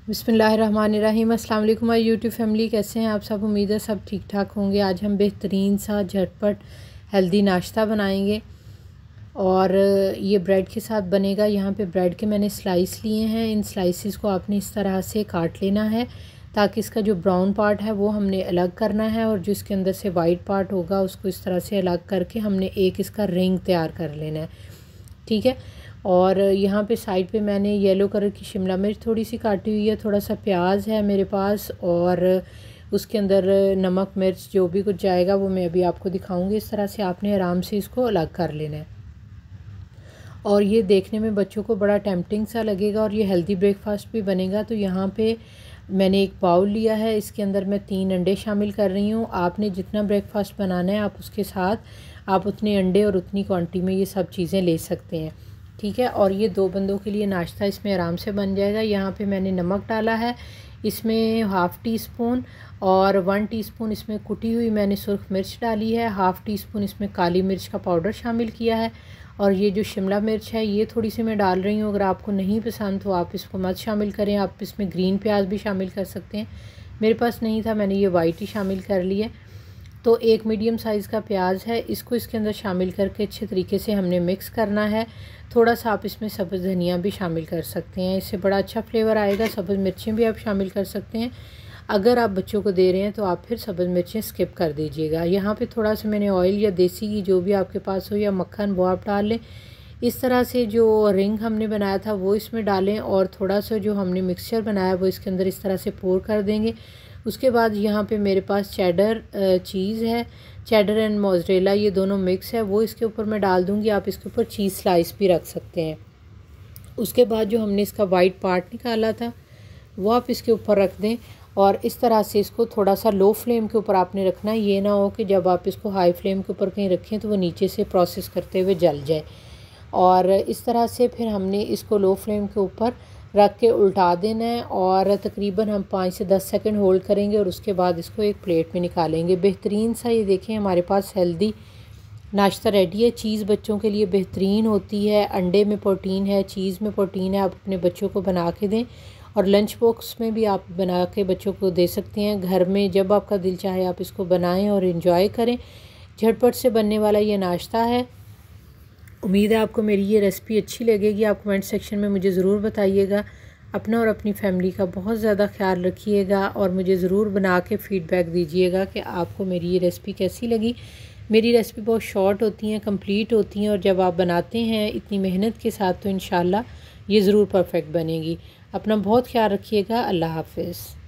बिस्मिल्लाहिर्रहमानिर्रहीम। अस्सलाम वालेकुम माय यूट्यूब फैमिली, कैसे हैं आप सब? उम्मीद है सब ठीक ठाक होंगे। आज हम बेहतरीन सा झटपट हेल्दी नाश्ता बनाएंगे और ये ब्रेड के साथ बनेगा। यहाँ पे ब्रेड के मैंने स्लाइस लिए हैं। इन स्लाइसिस को आपने इस तरह से काट लेना है ताकि इसका जो ब्राउन पार्ट है वो हमने अलग करना है और जो इसके अंदर से वाइट पार्ट होगा उसको इस तरह से अलग करके हमने एक इसका रिंग तैयार कर लेना है, ठीक है। और यहाँ पे साइड पे मैंने येलो कलर की शिमला मिर्च थोड़ी सी काटी हुई है, थोड़ा सा प्याज है मेरे पास और उसके अंदर नमक मिर्च जो भी कुछ जाएगा वो मैं अभी आपको दिखाऊंगी। इस तरह से आपने आराम से इसको अलग कर लेना है और ये देखने में बच्चों को बड़ा टेम्पटिंग सा लगेगा और ये हेल्दी ब्रेकफास्ट भी बनेगा। तो यहाँ पे मैंने एक बाउल लिया है, इसके अंदर मैं 3 अंडे शामिल कर रही हूँ। आपने जितना ब्रेकफास्ट बनाना है आप उसके साथ आप उतने अंडे और उतनी क्वांटिटी में ये सब चीज़ें ले सकते हैं, ठीक है। और ये 2 बंदों के लिए नाश्ता इसमें आराम से बन जाएगा। यहाँ पे मैंने नमक डाला है, इसमें हाफ़ टी स्पून और 1 टीस्पून इसमें कुटी हुई मैंने सुर्ख मिर्च डाली है। हाफ़ टी स्पून इसमें काली मिर्च का पाउडर शामिल किया है और ये जो शिमला मिर्च है ये थोड़ी सी मैं डाल रही हूँ। अगर आपको नहीं पसंद तो आप इसको मत शामिल करें, आप इसमें ग्रीन प्याज भी शामिल कर सकते हैं। मेरे पास नहीं था, मैंने ये वाइट ही शामिल कर लिया। तो एक मीडियम साइज़ का प्याज है, इसको इसके अंदर शामिल करके अच्छे तरीके से हमने मिक्स करना है। थोड़ा सा आप इसमें सब्ज़ धनिया भी शामिल कर सकते हैं, इससे बड़ा अच्छा फ्लेवर आएगा। सब्ज़ मिर्चें भी आप शामिल कर सकते हैं। अगर आप बच्चों को दे रहे हैं तो आप फिर सब्ज़ मिर्चें स्किप कर दीजिएगा। यहाँ पे थोड़ा सा मैंने ऑयल या देसी घी जो भी आपके पास हो या मक्खन वो आप डाल लें। इस तरह से जो रिंग हमने बनाया था वो इसमें डालें और थोड़ा सा जो हमने मिक्सचर बनाया वो इसके अंदर इस तरह से पोर कर देंगे। उसके बाद यहाँ पे मेरे पास चेडर चीज़ है, चेडर एंड मोज़रेला ये दोनों मिक्स है, वो इसके ऊपर मैं डाल दूँगी। आप इसके ऊपर चीज़ स्लाइस भी रख सकते हैं। उसके बाद जो हमने इसका वाइट पार्ट निकाला था वो आप इसके ऊपर रख दें और इस तरह से इसको थोड़ा सा लो फ्लेम के ऊपर आपने रखना है। ये ना हो कि जब आप इसको हाई फ्लेम के ऊपर कहीं रखें तो वो नीचे से प्रोसेस करते हुए जल जाए। और इस तरह से फिर हमने इसको लो फ्लेम के ऊपर रख के उल्टा देना है और तकरीबन हम 5 से 10 सेकंड होल्ड करेंगे और उसके बाद इसको एक प्लेट में निकालेंगे। बेहतरीन सा ये देखें हमारे पास हेल्दी नाश्ता रेडी है। चीज़ बच्चों के लिए बेहतरीन होती है, अंडे में प्रोटीन है, चीज़ में प्रोटीन है। आप अपने बच्चों को बना के दें और लंच बॉक्स में भी आप बना के बच्चों को दे सकते हैं। घर में जब आपका दिल चाहे आप इसको बनाएं और इन्जॉय करें। झटपट से बनने वाला ये नाश्ता है। उम्मीद है आपको मेरी ये रेसिपी अच्छी लगेगी। आप कमेंट सेक्शन में मुझे ज़रूर बताइएगा। अपना और अपनी फैमिली का बहुत ज़्यादा ख्याल रखिएगा और मुझे ज़रूर बना के फ़ीडबैक दीजिएगा कि आपको मेरी ये रेसिपी कैसी लगी। मेरी रेसिपी बहुत शॉर्ट होती हैं, कंप्लीट होती हैं और जब आप बनाते हैं इतनी मेहनत के साथ तो इंशाल्लाह ये ज़रूर परफेक्ट बनेगी। अपना बहुत ख्याल रखिएगा। अल्लाह हाफ़िज़।